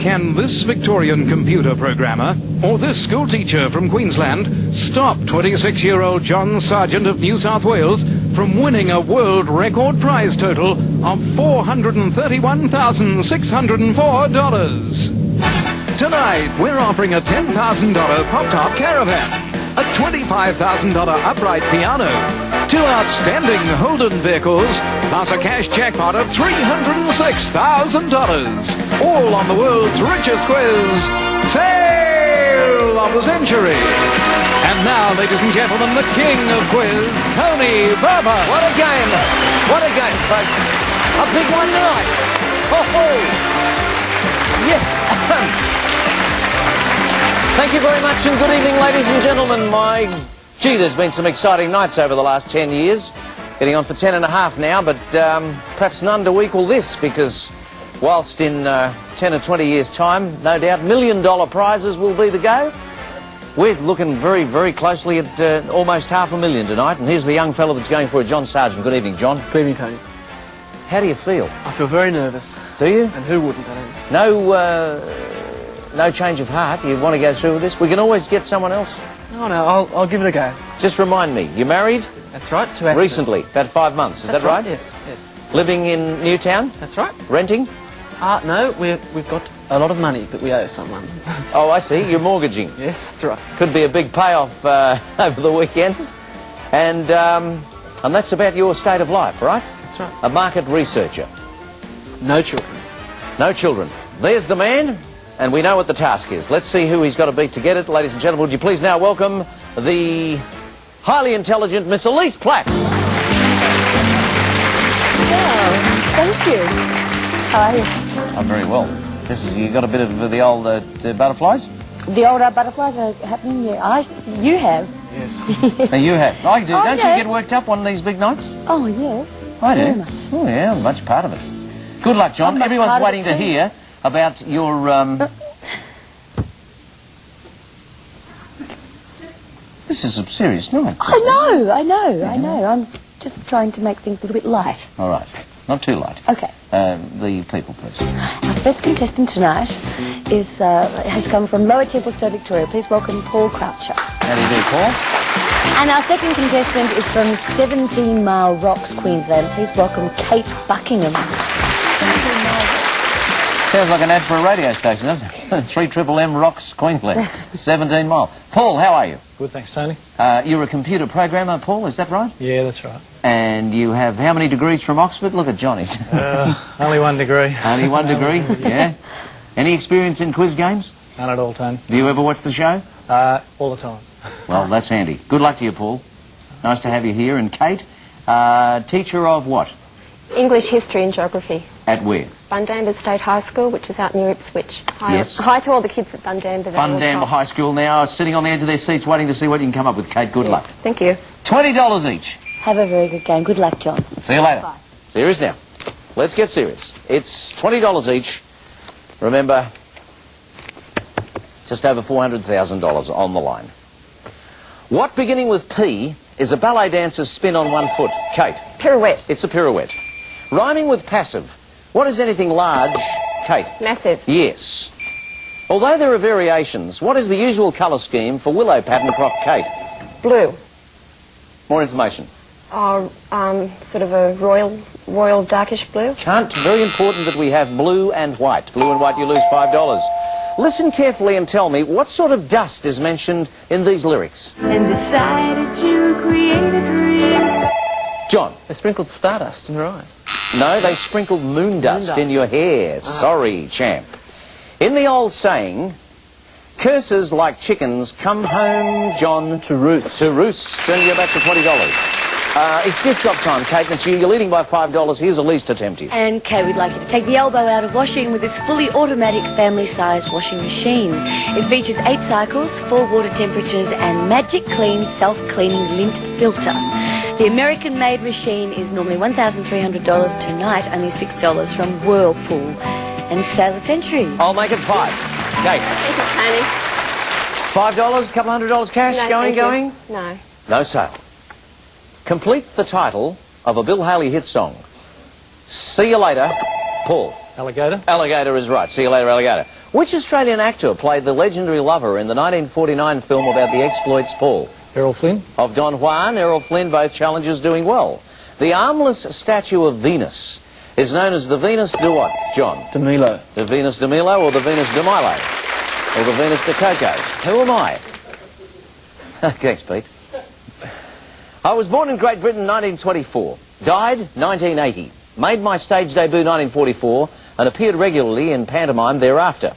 Can this Victorian computer programmer or this schoolteacher from Queensland stop 26-year-old John Sargent of New South Wales from winning a world record prize total of $431,604? Tonight, we're offering a $10,000 pop-top caravan, a $25,000 upright piano, 2 outstanding Holden vehicles, plus a cash jackpot of $306,000. All on the world's richest quiz, Sale of the Century. And now, ladies and gentlemen, the king of quiz, Tony Barber. What a game! What a game, folks. A big one tonight. Ho-ho! Yes. Thank you very much and good evening, ladies and gentlemen. Gee, there's been some exciting nights over the last 10 years. Getting on for 10 and a half now, but perhaps none to equal this, because whilst in 10 or 20 years' time, no doubt, $1 million prizes will be the go. We're looking very, very closely at almost $500,000 tonight, and here's the young fellow that's going for it, John Sargent. Good evening, John. Good evening, Tony. How do you feel? I feel very nervous. Do you? And who wouldn't, I don't. No change of heart? You want to go through with this? We can always get someone else. Oh, no, I'll give it a go. Just remind me, you're married? That's right, to Aston. Recently, about 5 months, is that right? Yes, yes. Living in Newtown? That's right. Renting? No, we've got a lot of money that we owe someone. Oh, I see, you're mortgaging. Yes, that's right. Could be a big payoff over the weekend. And that's about your state of life, right? That's right. A market researcher. No children. No children. There's the man, and we know what the task is. Let's see who he's got to beat to get it. Ladies and gentlemen, would you please now welcome the highly intelligent Miss Elise Platt. Well, thank you. How are you? I'm very well. You got a bit of the old butterflies? The old butterflies are happening, yeah. You have. Yes. Now you have. I do. Oh, Don't yeah. you get worked up one of these big nights? Oh, yes. I do. Very much. Oh, yeah, I'm much part of it. Good luck, John. I'm much Everyone's part of waiting it to too. hear about your... This is a serious night. I know. I'm just trying to make things a little bit light. All right. Not too light. Okay. The people, please. Our first contestant tonight has come from Lower Templestowe, Victoria. Please welcome Paul Croucher. How do you do, Paul? And our second contestant is from 17 Mile Rocks, Queensland. Please welcome Kate Buckingham. 17 Mile Rocks. Sounds like an ad for a radio station, doesn't it? 3MMM Rocks, Queensland. 17 Mile. Paul, how are you? Good, thanks, Tony. You're a computer programmer, Paul, is that right? Yeah, that's right. And you have how many degrees from Oxford? Look at Johnny's. Only 1 degree. Only 1 degree, yeah. Any experience in quiz games? None at all, Tony. Do you ever watch the show? All the time. Well, that's handy. Good luck to you, Paul. Nice to have you here. And Kate, teacher of what? English, history and geography. At where? Bundamba State High School, which is out near Ipswich. Hi, Yes. Hi to all the kids at Bundamba. Bundamba High School now, sitting on the edge of their seats waiting to see what you can come up with. Kate, good luck. Thank you. $20 each. Have a very good game. Good luck, John. See you later. Bye. Serious now. Let's get serious. It's $20 each. Remember, just over $400,000 on the line. What, beginning with P, is a ballet dancer's spin on one foot? Kate. Pirouette. It's a pirouette. Rhyming with passive. What is anything large? Kate. Massive. Yes. Although there are variations, what is the usual colour scheme for willow pattern crop? Kate. Blue. More information. Sort of a royal darkish blue. Very important that we have blue and white. Blue and white, you lose $5. Listen carefully and tell me what sort of dust is mentioned in these lyrics. And decided to create a dream. John. They sprinkled stardust in your eyes. No, they sprinkled moon dust in your hair. Sorry, champ. In the old saying, curses like chickens come home, John, to roost. To roost, and you're back to $20. It's gift shop time, Kate, and you're leading by $5. Here's a least attempt here. And Kay, we'd like you to take the elbow out of washing with this fully automatic family-sized washing machine. It features 8 cycles, 4 water temperatures, and Magic Clean self-cleaning lint filter. The American-made machine is normally $1,300. Tonight, only $6 from Whirlpool. And Sale of the Century. I'll make it 5. Kate. Thank you, Tony. $5, couple $100 cash, No, going? No. No sale. Complete the title of a Bill Haley hit song. See you later, Paul. Alligator. Alligator is right. See you later, alligator. Which Australian actor played the legendary lover in the 1949 film about the exploits, Paul? Errol Flynn. Of Don Juan, Errol Flynn, both challengers doing well. The armless statue of Venus is known as the Venus de what, John? De Milo. The Venus de Milo or the Venus de Milo? Or the Venus de Coco? Who am I? Thanks, Pete. I was born in Great Britain 1924. Died 1980. Made my stage debut 1944 and appeared regularly in pantomime thereafter.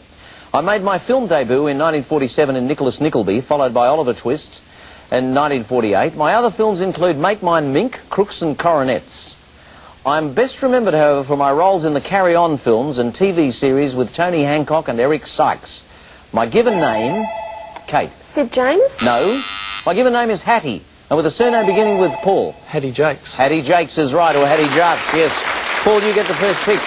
I made my film debut in 1947 in Nicholas Nickleby, followed by Oliver Twist in 1948. My other films include Make Mine Mink, Crooks and Coronets. I'm best remembered, however, for my roles in the Carry On films and TV series with Tony Hancock and Eric Sykes. My given name, Kate. Sid James? No. My given name is Hattie, and with a surname beginning with Paul. Hattie Jakes. Hattie Jakes is right, or Hattie Jarks, yes. Paul, you get the first pick.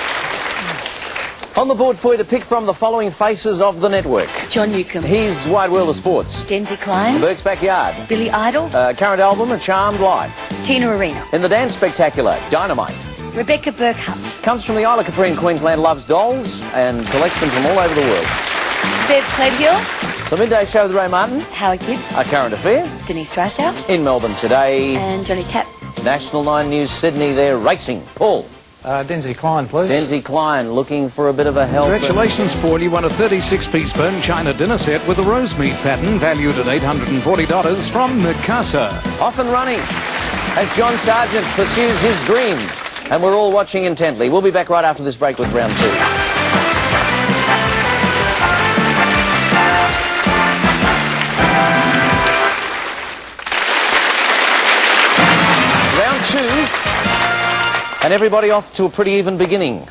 On the board for you to pick from the following faces of the network. John Newcomb. He's Wide World of Sports. Denzi Klein. Burke's Backyard. Billy Idol. Current album, A Charmed Life. Tina Arena. In the Dance Spectacular, Dynamite. Rebecca Burkhardt. Comes from the Isle of Capri in Queensland, loves dolls and collects them from all over the world. Bev Cleadhill. The Midday Show with Ray Martin. Howard Gibbs. A Current Affair. Denise Drysdale. In Melbourne today. And Johnny Tapp. National 9 News Sydney, they're racing. Paul. Denzi Klein, please. Denzi Klein looking for a bit of a help. Congratulations, Paul. You won a 36-piece bone china dinner set with a rose meat pattern valued at $840 from Mikasa. Off and running as John Sargent pursues his dream. And we're all watching intently. We'll be back right after this break with round 2. Round 2. And everybody off to a pretty even beginning.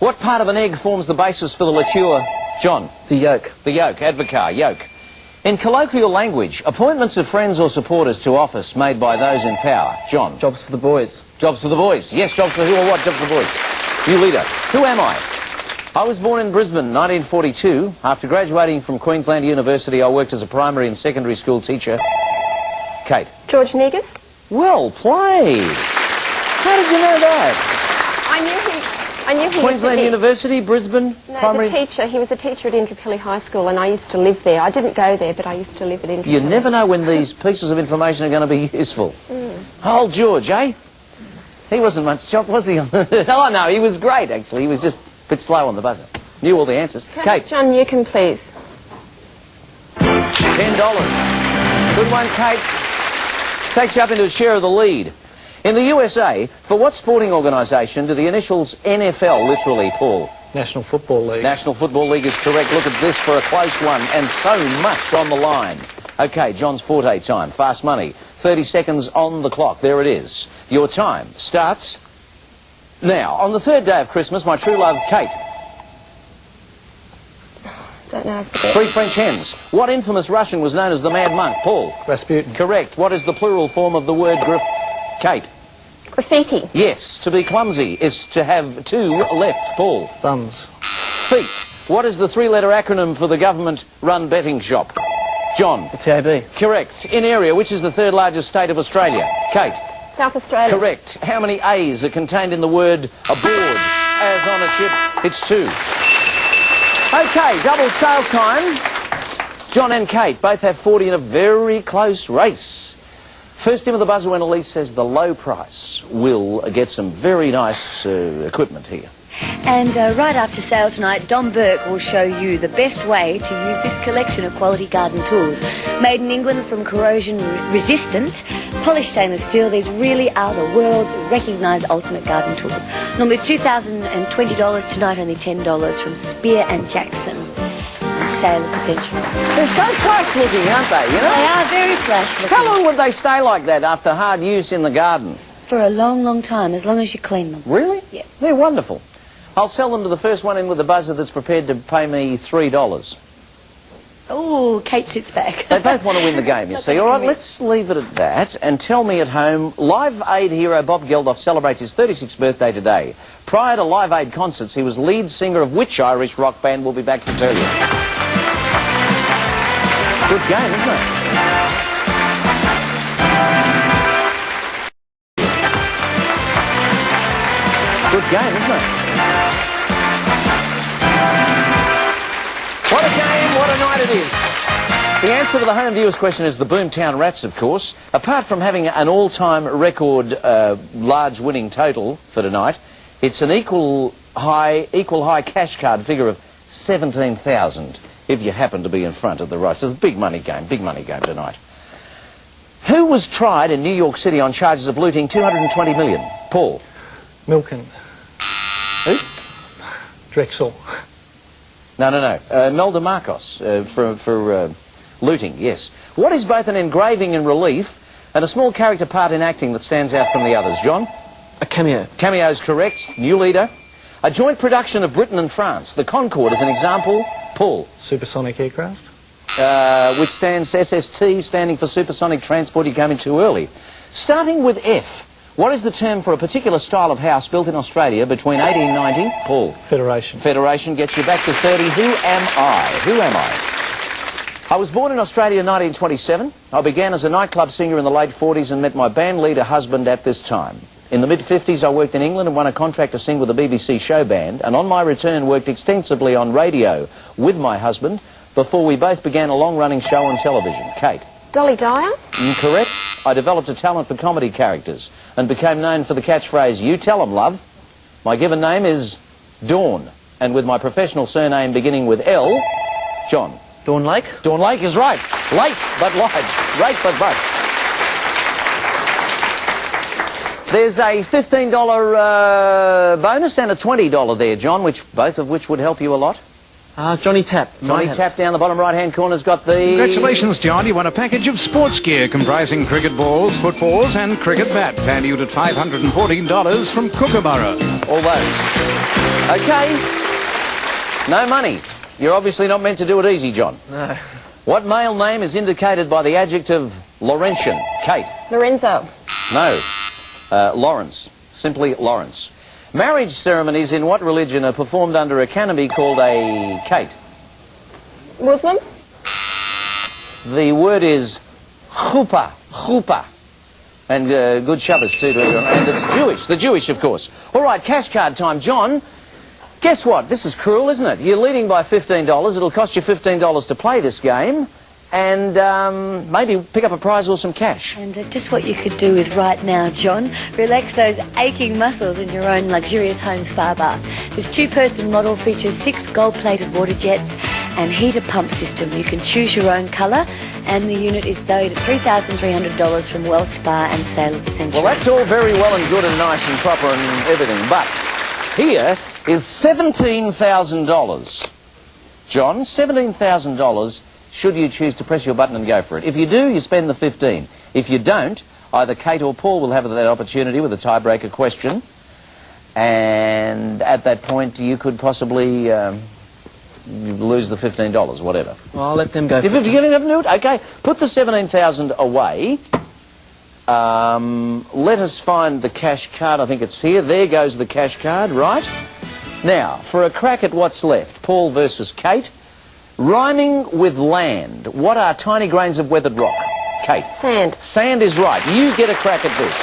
What part of an egg forms the basis for the liqueur, John? The yolk. The yolk, advocar, yolk. In colloquial language, appointments of friends or supporters to office made by those in power. John? Jobs for the boys. Jobs for the boys. Yes, jobs for who or what? Jobs for the boys. You leader. Who am I? I was born in Brisbane, 1942. After graduating from Queensland University, I worked as a primary and secondary school teacher. Kate? George Negus? Well played. How did you know that? I knew he Queensland used to be, University, Brisbane, no, primary... the teacher. He was a teacher at Indooroopilly High School, and I used to live there. I didn't go there, but I used to live at Indooroopilly. You never know when these pieces of information are going to be useful. Old George, eh? He wasn't much chop, was he? Oh, no, he was great, actually. He was just a bit slow on the buzzer. Knew all the answers. Kate. John Newcomb, please. $10. Good one, Kate. Takes you up into a share of the lead. In the USA, for what sporting organisation do the initials NFL literally, Paul? National Football League. National Football League is correct. Look at this for a close one, and so much on the line. OK, John's forte time. Fast money. 30 seconds on the clock. There it is. Your time starts now. On the third day of Christmas, my true love, Kate. Don't know. 3 French hens. What infamous Russian was known as the Mad Monk? Paul. Rasputin. Correct. What is the plural form of the word Kate? Graffiti. Yes. To be clumsy is to have 2 left. Paul. Thumbs. Feet. What is the 3-letter acronym for the government-run betting shop? John. The TAB. Correct. In area, which is the 3rd largest state of Australia? Kate. South Australia. Correct. How many A's are contained in the word aboard? As on a ship, it's 2. OK, double sale time. John and Kate both have 40 in a very close race. First in with the buzzer when Elise says the low price will get some very nice equipment here. And right after sale tonight, Dom Burke will show you the best way to use this collection of quality garden tools. Made in England from corrosion resistant, polished stainless steel, these really are the world's recognised ultimate garden tools. Normally $2,020, tonight only $10 from Spear and Jackson. Sale of the century. They're so flash looking, aren't they? You know? They are very flash looking. How long would they stay like that after hard use in the garden? For a long, long time, as long as you clean them. Really? Yeah. They're wonderful. I'll sell them to the first one in with the buzzer that's prepared to pay me $3. Oh, Kate sits back. They both want to win the game, you see. All right, let's leave it at that and tell me at home, Live Aid hero Bob Geldof celebrates his 36th birthday today. Prior to Live Aid concerts, he was lead singer of which Irish rock band? We'll be back to tell you. Good game, isn't it? Good game, isn't it? a night it is. The answer to the home viewers question is the Boomtown Rats, of course. Apart from having an all-time record large winning total for tonight, it's an equal high cash card figure of 17,000 if you happen to be in front of the right. So it's a big money game tonight. Who was tried in New York City on charges of looting 220 million? Paul. Milken. Who? Drexel. No. Melda Marcos for looting, yes. What is both an engraving in relief and a small character part in acting that stands out from the others? John? A cameo. Cameo is correct. New leader. A joint production of Britain and France. The Concorde is an example. Paul? Supersonic aircraft. Which stands SST, standing for supersonic transport. You came in too early. Starting with F, what is the term for a particular style of house built in Australia between 1890? Paul? Federation. Federation gets you back to 30. Who am I? I was born in Australia in 1927. I began as a nightclub singer in the late 40s and met my band leader husband at this time. In the mid-50s, I worked in England and won a contract to sing with the BBC show band, and on my return worked extensively on radio with my husband before we both began a long-running show on television. Kate? Dolly Dyer? Incorrect. I developed a talent for comedy characters and became known for the catchphrase, "You tell 'em, love." My given name is Dawn, and with my professional surname beginning with L, John. Dawn Lake. Dawn Lake is right. Late, but live. Late, but. There's a $15 bonus and a $20 there, John, both of which would help you a lot. Johnny Tapp. Johnny Tapp down the bottom right-hand corner's got the... Congratulations, John. You won a package of sports gear comprising cricket balls, footballs and cricket bat, valued at $514 from Kookaburra. All those. Okay. No money. You're obviously not meant to do it easy, John. No. What male name is indicated by the adjective Laurentian? Kate? Lorenzo. No. Lawrence. Simply Lawrence. Marriage ceremonies in what religion are performed under a canopy called a... Kate? Muslim. The word is chuppah. And good Shabbos too to everyone. And it's Jewish. The Jewish, of course. All right, cash card time. John, guess what? This is cruel, isn't it? You're leading by $15. It'll cost you $15 to play this game. And maybe pick up a prize or some cash. And just what you could do with right now, John. Relax those aching muscles in your own luxurious home spa bath. This two-person model features 6 gold-plated water jets and heater pump system. You can choose your own colour, and the unit is valued at $3,300 from Wells Spa and Sale of the Century. Well, that's all very well and good and nice and proper and everything, but here is $17,000. John, $17,000. Should you choose to press your button and go for it. If you do, you spend the 15. If you don't, either Kate or Paul will have that opportunity with a tiebreaker question. And at that point, you could possibly lose the $15, whatever. Well, I'll let them go. If you're going to do it, okay. Put the 17,000 away. Let us find the cash card. I think it's here. There goes the cash card, right? Now, for a crack at what's left, Paul versus Kate. Rhyming with land, what are tiny grains of weathered rock? Kate? Sand. Sand is right. You get a crack at this.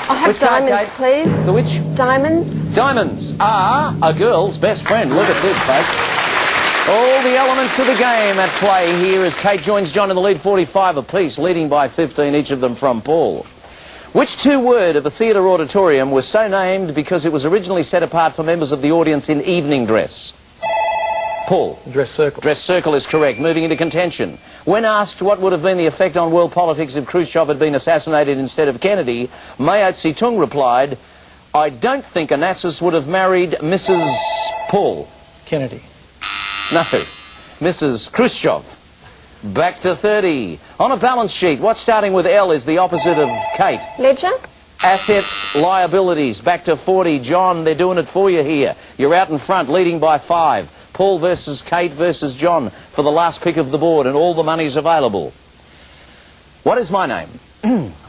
I have Which card, diamonds, Kate? please. The which? Diamonds. Diamonds are a girl's best friend. Look at this, folks. All the elements of the game at play here as Kate joins John in the lead 45 apiece, leading by 15, each of them from Paul. Which two-word of a theatre auditorium was so named because it was originally set apart for members of the audience in evening dress? Paul? Dress circle. Dress circle is correct. Moving into contention. When asked what would have been the effect on world politics if Khrushchev had been assassinated instead of Kennedy, Mao Zedong replied, "I don't think Onassis would have married Mrs. Paul." Kennedy. No. Mrs. Khrushchev. Back to 30. On a balance sheet, what starting with L is the opposite of Kate? Ledger. Assets, liabilities. Back to 40. John, they're doing it for you here. You're out in front, leading by 5. Paul versus Kate versus John for the last pick of the board, and all the money's available. What is my name?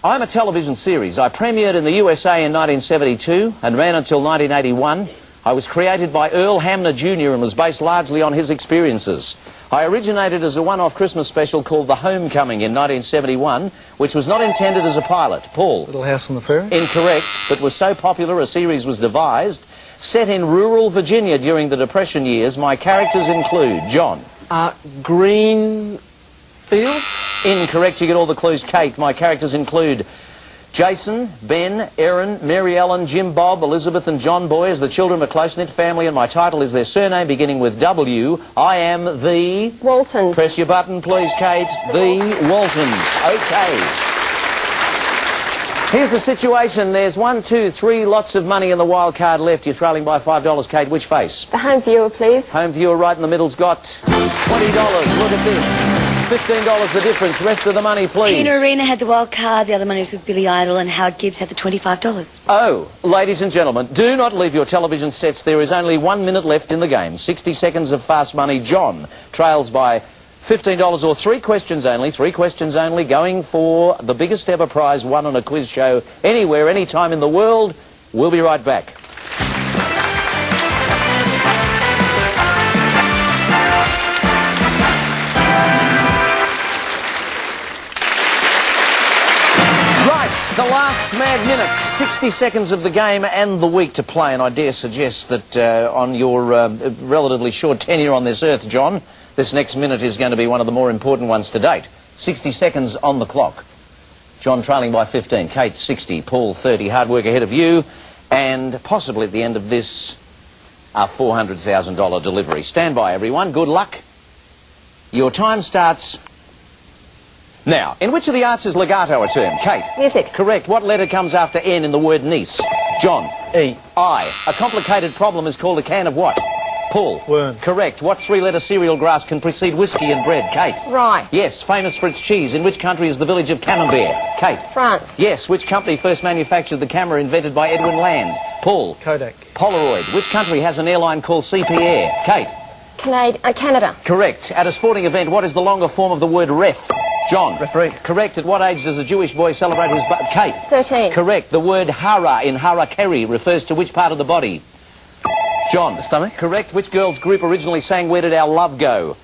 I'm a television series. I premiered in the USA in 1972 and ran until 1981. I was created by Earl Hamner Jr. and was based largely on his experiences. I originated as a one-off Christmas special called The Homecoming in 1971, which was not intended as a pilot. Paul? Little House on the Prairie. Incorrect, but was so popular a series was devised. Set in rural Virginia during the Depression years, my characters include John. Green fields? Incorrect, you get all the clues. Kate, my characters include Jason, Ben, Erin, Mary Ellen, Jim Bob, Elizabeth and John Boy as the children of a close-knit family, and my title is their surname beginning with W. I am the... Waltons. Press your button, please, Kate. The Waltons. Okay. Here's the situation. There's 1, 2, 3 lots of money in the wild card left. You're trailing by $5. Kate, which face? The home viewer, please. Home viewer right in the middle's got $20. Look at this. $15 the difference. Rest of the money, please. Tina Arena had the wild card, the other money was with Billy Idol, and Howard Gibbs had the $25. Oh, ladies and gentlemen, do not leave your television sets. There is only 1 minute left in the game. 60 seconds of fast money. John trails by $15 or 3 questions only. 3 questions only, going for the biggest ever prize won on a quiz show anywhere, anytime in the world. We'll be right back. The last mad minutes, 60 seconds of the game and the week to play, and I dare suggest that on your relatively short tenure on this earth, John, this next minute is going to be one of the more important ones to date. 60 seconds on the clock. John trailing by 15, Kate 60, Paul 30, hard work ahead of you, and possibly at the end of this, a $400,000 delivery. Stand by, everyone. Good luck. Your time starts now. In which of the arts is legato a term? Kate? Music. Correct. What letter comes after N in the word niece? John? E. I. A complicated problem is called a can of what? Paul? Worms. Correct. What 3-letter cereal grass can precede whiskey and bread? Kate? Rye. Yes. Famous for its cheese. In which country is the village of Camembert? Kate? France. Yes. Which company first manufactured the camera invented by Edwin Land? Paul? Kodak. Polaroid. Which country has an airline called CP Air? Kate? Canada. Correct. At a sporting event, what is the longer form of the word ref? John? Referee. Correct. At what age does a Jewish boy celebrate his... Kate? 13. Correct. The word hara in harakiri refers to which part of the body? John? The stomach. Correct. Which girls group originally sang Where Did Our Love Go?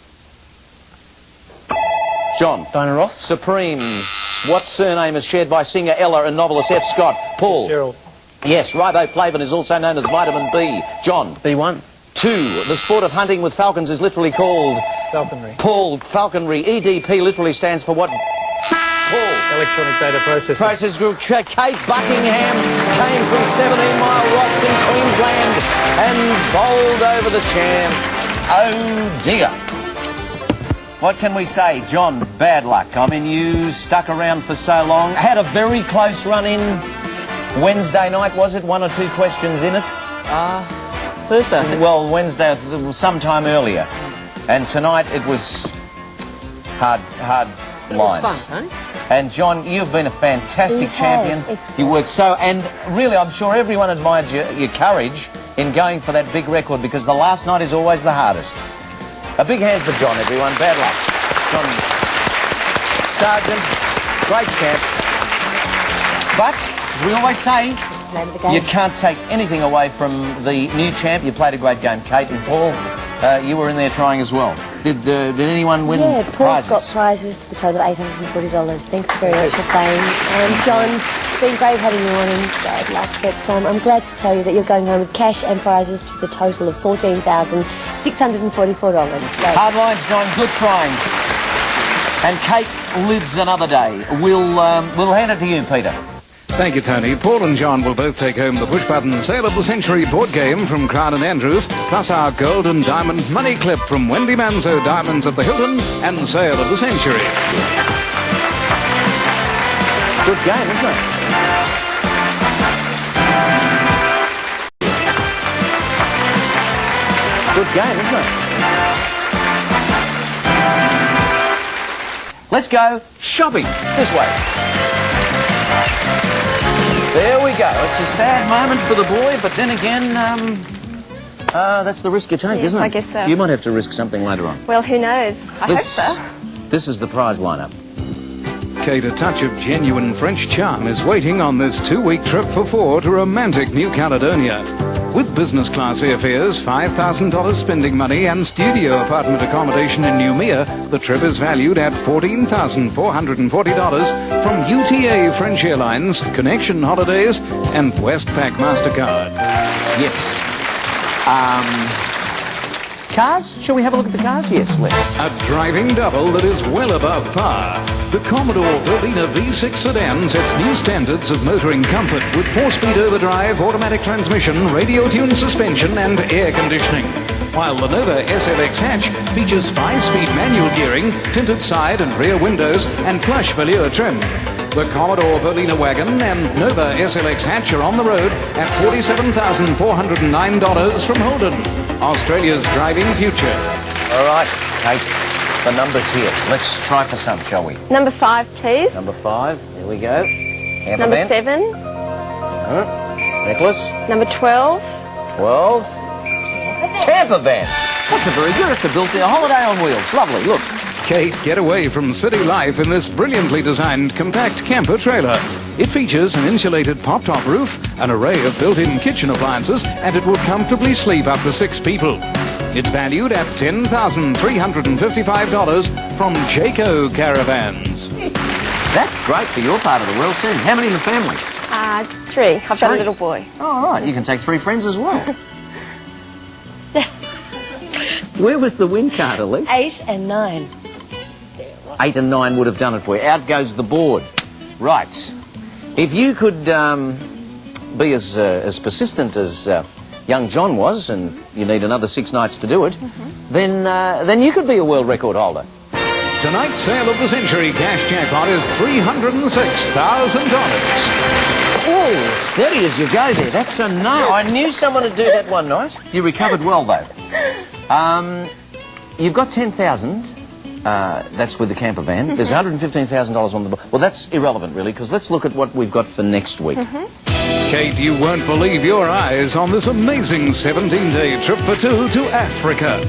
John? Diana Ross. Supremes. What surname is shared by singer Ella and novelist F. Scott? Paul? Gerald. Yes. Riboflavin is also known as vitamin B. John? B1. 2. The sport of hunting with falcons is literally called... Falconry. Paul, falconry. EDP literally stands for what? Paul. Electronic data processing. Process Group. Kate Buckingham came from 17 Mile Rocks in Queensland and bowled over the champ. Oh dear. What can we say? John, bad luck. I mean, you stuck around for so long. Had a very close run in Wednesday night, was it? 1 or 2 questions in it? Thursday, I think. Well, Wednesday, sometime earlier. And tonight it was hard lines. It was fun, eh? And John, you've been a fantastic champion. Excellent. You worked so, and really I'm sure everyone admired your courage in going for that big record, because the last night is always the hardest. A big hand for John, everyone. Bad luck. John Sargent, great champ. But, as we always say, Name of the game. you can't take anything away from the new champ. You played a great game, Kate. And Paul, you were in there trying as well. Did anyone win Yeah, Paul's prizes? got prizes to the total of $840. Thanks very much for playing. And John, it's been great having you on and bad luck. But I'm glad to tell you that you're going home with cash and prizes to the total of $14,644. So, Hard lines, John. Good trying. And Kate lives another day. We'll hand it to you, Peter. Thank you, Tony. Paul and John will both take home the push-button Sale of the Century board game from Crown & Andrews, plus our gold and diamond money clip from Wendy Manzo Diamonds at the Hilton and Sale of the Century. Good game, isn't it? Good game, isn't it? Let's go shopping this way. There we go. It's a sad moment for the boy, but then again, that's the risk you take, Yes, isn't it? I guess so. You might have to risk something later on. Well, who knows? I hope so. This is the prize lineup. Kate, a touch of genuine French charm is waiting on this 2-week trip for 4 to romantic New Caledonia. With business class airfares, $5,000 spending money and studio apartment accommodation in Noumea, the trip is valued at $14,440 from UTA French Airlines, Connection Holidays and Westpac MasterCard. Yes. Cars? Shall we have a look at the cars? Yes, let's. A driving double that is well above par. The Commodore Berliner V6 sedan sets new standards of motoring comfort with 4-speed overdrive, automatic transmission, radio-tuned suspension and air conditioning. While the Nova SLX hatch features 5-speed manual gearing, tinted side and rear windows and plush velour trim. The Commodore Berliner wagon and Nova SLX hatch are on the road at $47,409 from Holden, Australia's driving future. All right, Kate, the numbers here. Let's try for some, shall we? Number 5, please. Number 5, here we go. Camper Number van. 7. Nicholas. Number 12. 12. Camper van. That's a very good. It's a holiday on wheels. Lovely, look. Kate, get away from city life in this brilliantly designed compact camper trailer. It features an insulated pop-top roof, an array of built-in kitchen appliances, and it will comfortably sleep up to 6 people. It's valued at $10,355 from Jayco Caravans. That's great for your part of the world, too. How many in the family? 3. I've got a 3. little boy. Oh, all right. You can take 3 friends as well. Where was the win card, Elise? 8 and 9. 8 and 9 would have done it for you. Out goes the board. Right. If you could be as persistent as young John was, and you need another 6 nights to do it, then you could be a world record holder. Tonight's sale of the century cash jackpot is $306,000. Oh, steady as you go there. That's a no. I knew someone would do that one night. You recovered well, though. You've got 10,000. That's with the camper van. There's $115,000 on the board. Well, that's irrelevant, really, because let's look at what we've got for next week. Kate, you won't believe your eyes on this amazing 17-day trip for 2 to Africa.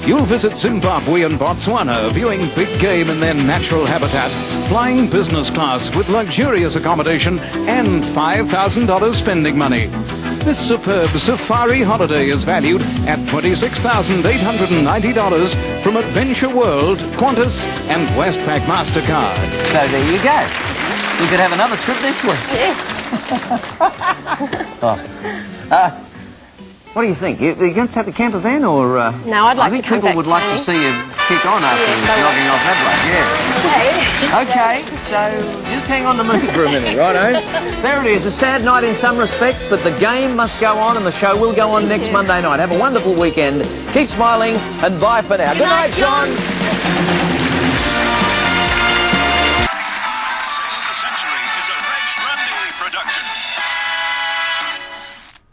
You'll visit Zimbabwe and Botswana, viewing big game in their natural habitat, flying business class with luxurious accommodation and $5,000 spending money. This superb safari holiday is valued at $26,890 from Adventure World, Qantas and Westpac MasterCard. So there you go. You could have another trip next week. Yes. What do you think? Are you going to take the camper van, or...? No, I'd like I think to come people back, would like to Tony. see you kick on after jogging off Adelaide, yeah. Okay, so just hang on to me for a minute, righto? There it is, a sad night in some respects, but the game must go on and the show will go on next Monday night. Have a wonderful weekend. Keep smiling and bye for now. Good night, John.